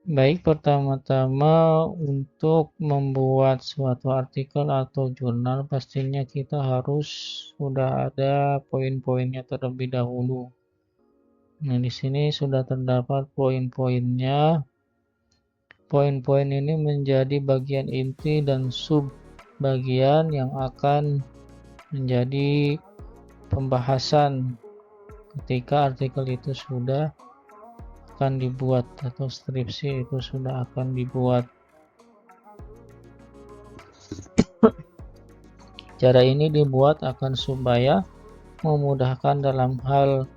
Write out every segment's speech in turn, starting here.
Baik, pertama-tama untuk membuat suatu artikel atau jurnal pastinya kita harus sudah ada poin-poinnya terlebih dahulu. Nah, di sini sudah terdapat poin-poinnya. Poin-poin ini menjadi bagian inti dan sub bagian yang akan menjadi pembahasan ketika artikel itu sudah akan dibuat atau skripsi itu sudah akan dibuat. Cara ini dibuat akan supaya memudahkan dalam hal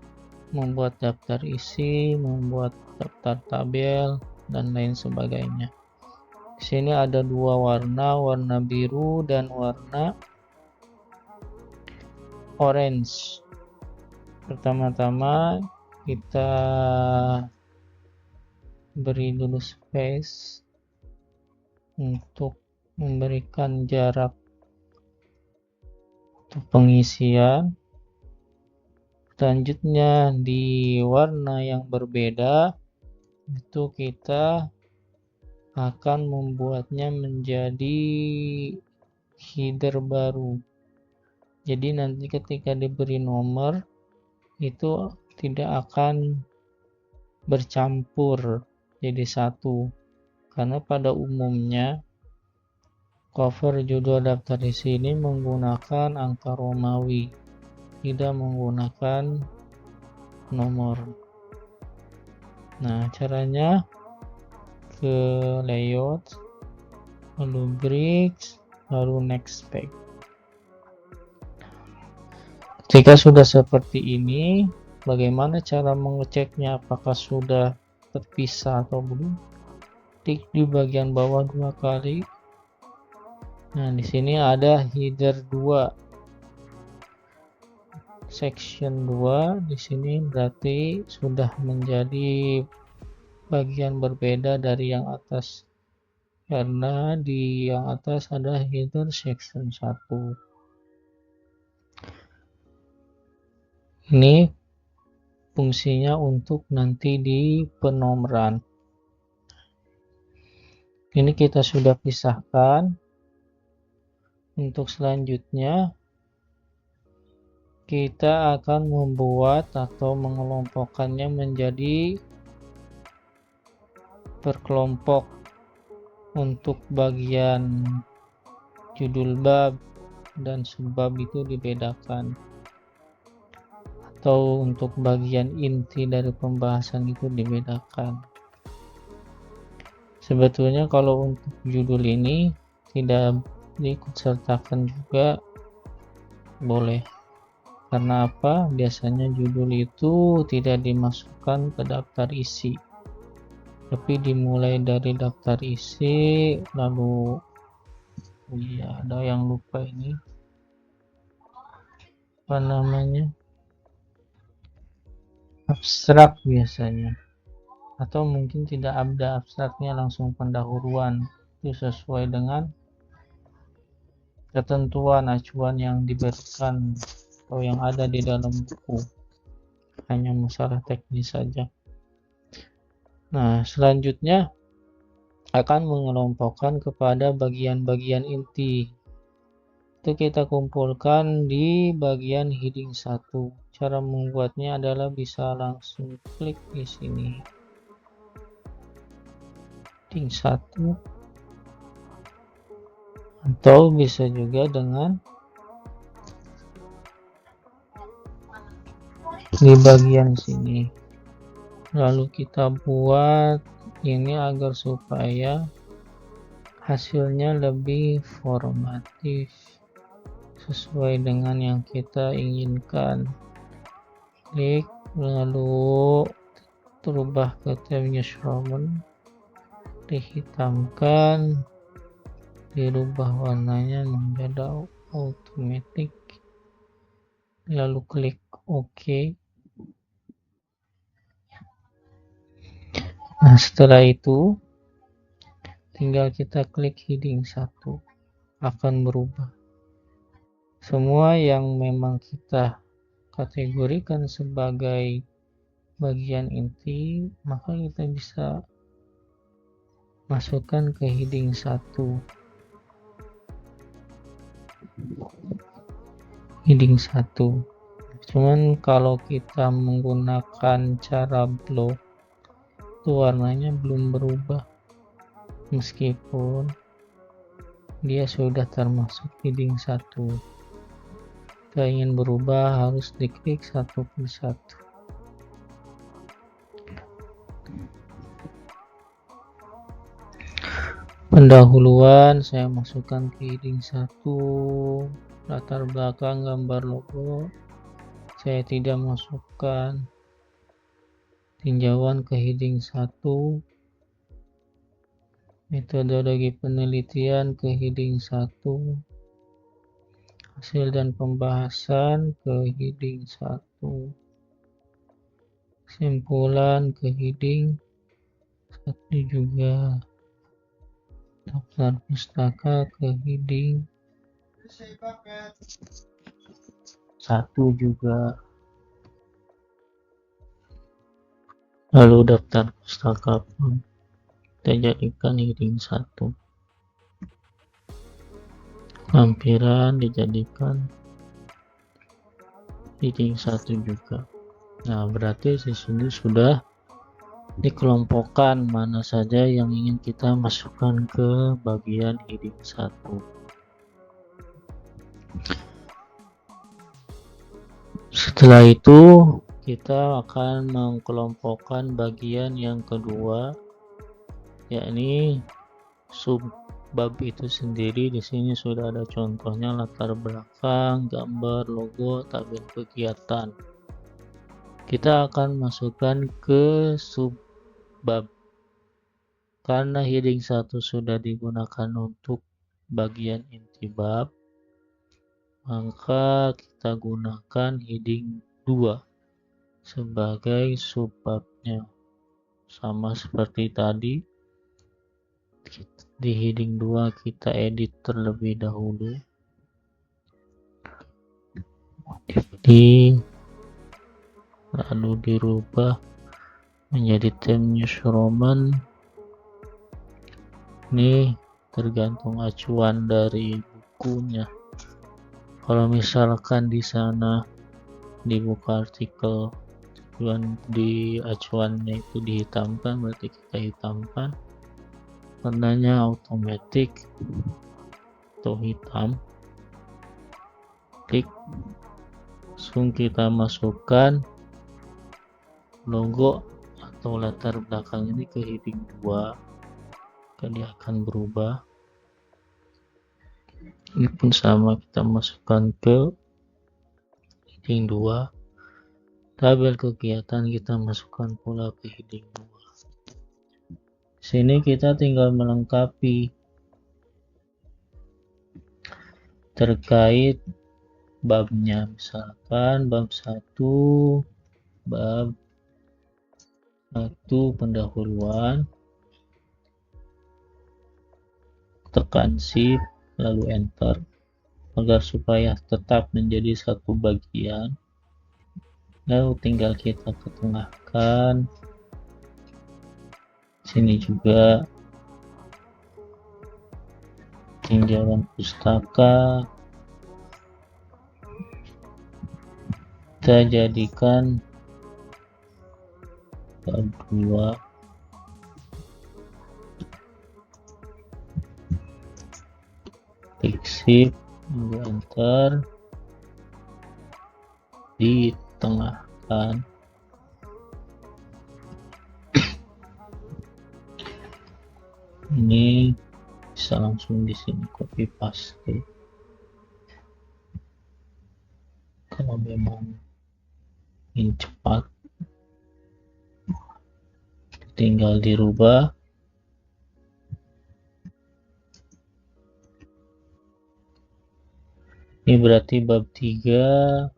membuat daftar isi, membuat daftar tabel, dan lain sebagainya. Di sini ada dua warna, warna biru dan warna orange. Pertama-tama kita beri dulu space untuk memberikan jarak untuk pengisian. Selanjutnya di warna yang berbeda itu kita akan membuatnya menjadi header baru. Jadi nanti ketika diberi nomor itu tidak akan bercampur jadi satu, karena pada umumnya cover judul daftar isi ini menggunakan angka Romawi, tidak menggunakan nomor. Nah, caranya ke layout, lalu bricks, lalu next page. Ketika sudah seperti ini, bagaimana cara mengeceknya apakah sudah terpisah atau belum? Klik di bagian bawah 2 kali. Nah, di sini ada header 2. Section 2 di sini berarti sudah menjadi bagian berbeda dari yang atas. Karena di yang atas ada header section 1. Ini fungsinya untuk nanti di penomoran. Ini kita sudah pisahkan. Untuk selanjutnya kita akan membuat atau mengelompokkannya menjadi berkelompok. Untuk bagian judul bab dan subbab itu dibedakan, atau untuk bagian inti dari pembahasan itu dibedakan. Sebetulnya kalau untuk judul ini tidak diikutsertakan juga boleh. Karena apa? Biasanya judul itu tidak dimasukkan ke daftar isi, tapi dimulai dari daftar isi, lalu ada yang lupa ini apa namanya, abstrak biasanya, atau mungkin tidak ada abstraknya, langsung pendahuluan. Itu sesuai dengan ketentuan acuan yang diberikan atau yang ada di dalam buku, hanya masalah teknis saja. Nah, selanjutnya akan mengelompokkan kepada bagian-bagian inti. Itu kita kumpulkan di bagian heading 1. Cara membuatnya adalah bisa langsung klik di sini. Heading 1, atau bisa juga dengan di bagian sini. Lalu kita buat ini agar supaya hasilnya lebih formatif sesuai dengan yang kita inginkan. Klik, lalu terubah ke tab Newsroom, dihitamkan, dirubah warnanya menjadi automatic, lalu klik OK. Nah, setelah itu tinggal kita klik heading 1, akan berubah. Semua yang memang kita kategorikan sebagai bagian inti, maka kita bisa masukkan ke heading 1. Cuman kalau kita menggunakan cara blok itu warnanya belum berubah, meskipun dia sudah termasuk heading 1. Jika ingin berubah harus diklik satu persatu. Pendahuluan saya masukkan ke heading 1, latar belakang gambar logo saya tidak masukkan, tinjauan ke heading 1, metodologi penelitian ke heading 1, hasil dan pembahasan ke heading 1, kesimpulan ke heading 1 juga, daftar pustaka ke heading 1 juga, lalu daftar pustaka pun kita jadikan heading 1, lampiran dijadikan heading 1 juga. Nah, berarti di sini sudah dikelompokkan mana saja yang ingin kita masukkan ke bagian heading 1. Setelah itu kita akan mengelompokkan bagian yang kedua, yakni subbab itu sendiri. Di sini sudah ada contohnya, latar belakang, gambar, logo, tabel kegiatan. Kita akan masukkan ke subbab. Karena heading 1 sudah digunakan untuk bagian inti bab, maka kita gunakan heading 2 sebagai subbabnya. Sama seperti tadi, di heading 2 kita edit terlebih dahulu, lalu dirubah menjadi Times New Roman. Ini tergantung acuan dari bukunya. Kalau misalkan di sana dibuka artikel di acuannya itu dihitamkan, berarti kita hitamkan warnanya otomatis atau hitam. Klik, langsung kita masukkan logo atau latar belakang ini ke heading 2, maka dia akan berubah. Ini pun sama, kita masukkan ke heading 2, tabel kegiatan kita masukkan pula ke heading 2. Sini kita tinggal melengkapi terkait babnya, misalkan bab 1 pendahuluan, tekan shift lalu enter agar supaya tetap menjadi satu bagian. Lalu tinggal kita ketengahkan. Sini juga tinjauan pustaka kita jadikan bab 2. Klik shift lalu enter, ditengahkan. Ini bisa langsung di sini copy paste. Kalau memang ingin cepat, tinggal dirubah. Ini berarti bab 3,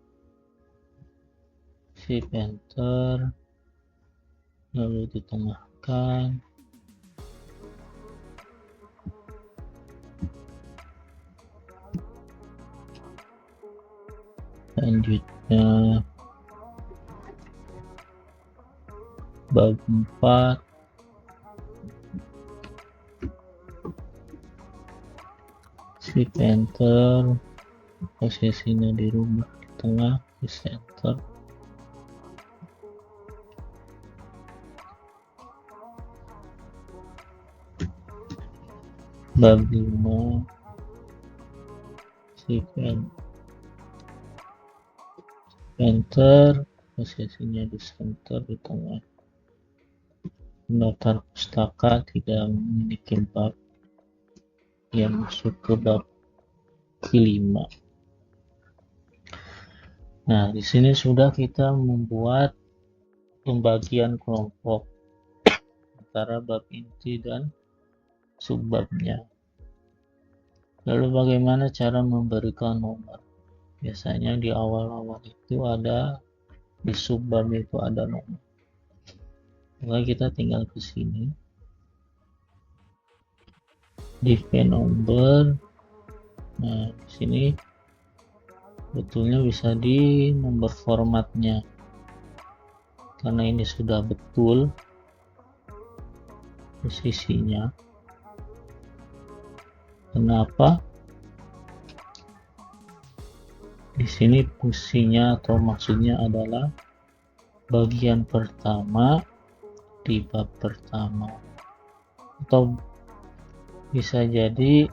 shift enter, lalu ditengahkan. Selanjutnya bab 4, klik enter, posisinya dirubah di tengah, klik enter. Bab 5 klik enter, posisinya di center di tengah. Pendaftar pustaka tidak memiliki bab yang masuk ke bab kelima. Nah, di sini sudah kita membuat pembagian kelompok antara bab inti dan subbabnya. Lalu bagaimana cara memberikan nomor? Biasanya di awal-awal itu ada, di subbab itu ada nomor. Maka kita tinggal ke sini, display number. Nah, di sini betulnya bisa di nomor formatnya, karena ini sudah betul posisinya. Kenapa? Di sini fungsinya atau maksudnya adalah bagian pertama di bab pertama, atau bisa jadi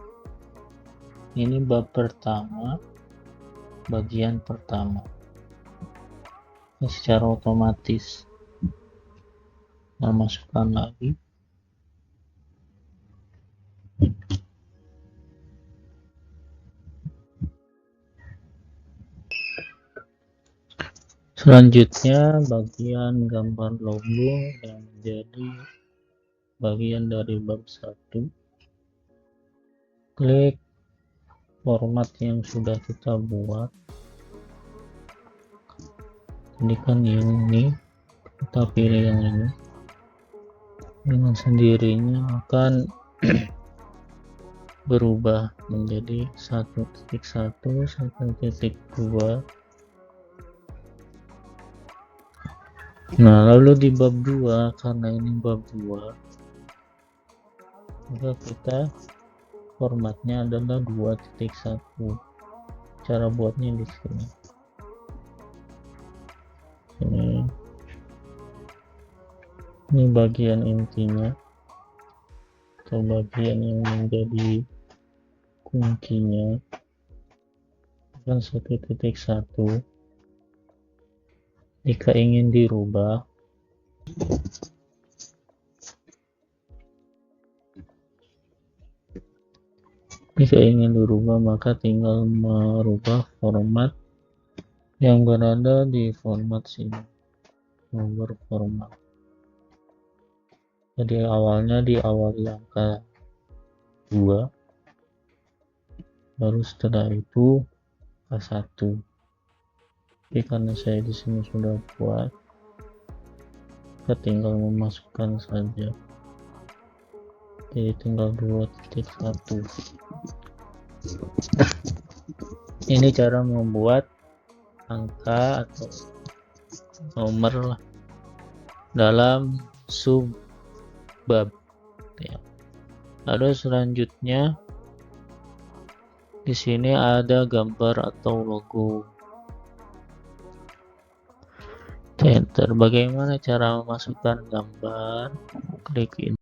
ini bab pertama bagian pertama. Secara otomatis kita masukkan lagi. Selanjutnya bagian gambar logo yang menjadi bagian dari bab 1. Klik format yang sudah kita buat. Ini kan ini, kita pilih yang ini. Dengan sendirinya akan berubah menjadi 1.1, 1.2. Nah, lalu di bab 2, karena ini bab 2, maka kita formatnya adalah 2.1. Cara buatnya di sini. Ini bagian intinya atau bagian yang menjadi kuncinya, kan 1.1. Jika ingin dirubah, maka tinggal merubah format yang berada di format sini, nomor format. Jadi awalnya diawali angka 2, baru setelah itu angka 1. Tapi karena saya di sini sudah buat, kita tinggal memasukkan saja. Jadi tinggal 2.1. Ini cara membuat angka atau nomor lah dalam subbab. Ya. Lalu selanjutnya di sini ada gambar atau logo. Enter. Bagaimana cara memasukkan gambar? Klik ini.